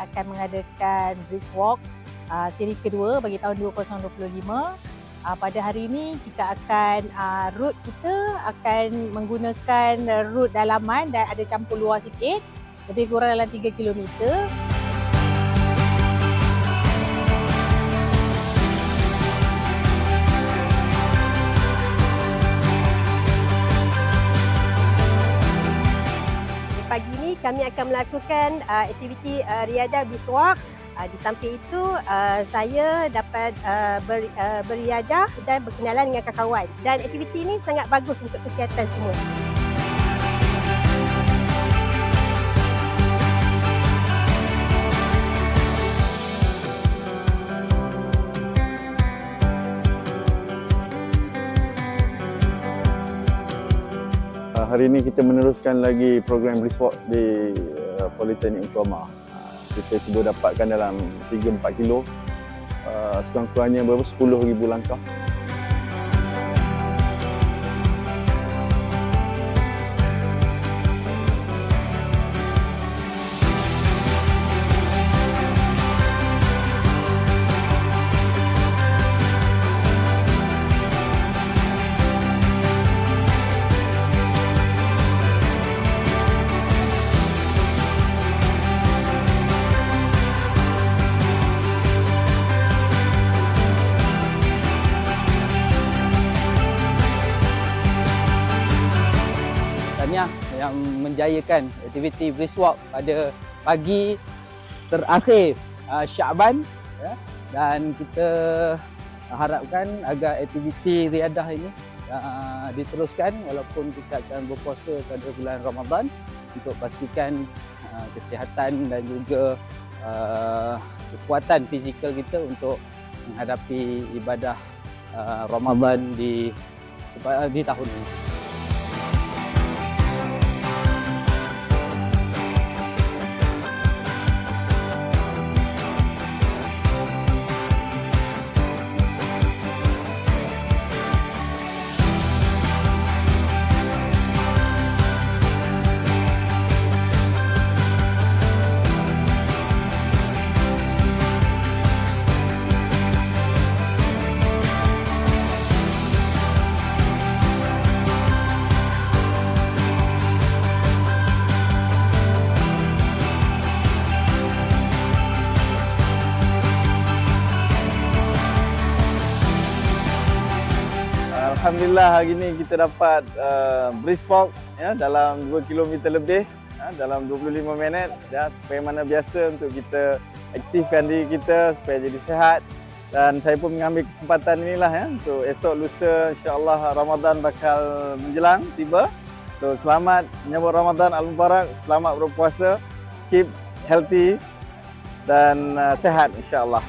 kita akan mengadakan Brisk Walk siri kedua bagi tahun 2025. Pada hari ini kita akan route kita akan menggunakan route dalaman dan ada campur luar sikit, lebih kurang dalam 3 kilometer. Pagi ini kami akan melakukan aktiviti riadah Brisk Walk. Di samping itu saya dapat beriadah dan berkenalan dengan kawan-kawan. Dan aktiviti ini sangat bagus untuk kesihatan semua. Hari ini kita meneruskan lagi program Brisk Walk di Politeknik Utama. Kita cuba dapatkan dalam 3-4 kilo, sekurang-kurangnya berapa 10,000 langkah. Yang menjayakan aktiviti Brisk Walk pada pagi terakhir Syaban, ya, dan kita harapkan agar aktiviti riadah ini diteruskan walaupun kita akan berpuasa pada bulan Ramadan untuk pastikan kesihatan dan juga kekuatan fizikal kita untuk menghadapi ibadah Ramadan di tahun ini. Alhamdulillah hari ini kita dapat Brisk Walk, ya, dalam 2 km lebih, dalam 25 minit, ya, sebagaimana biasa untuk kita aktifkan diri kita supaya jadi sihat. Dan saya pun mengambil kesempatan inilah, ya, untuk esok lusa insya-Allah Ramadan bakal menjelang tiba. So selamat menyambut Ramadan Al-Mubarak, selamat berpuasa, keep healthy dan sihat insya-Allah.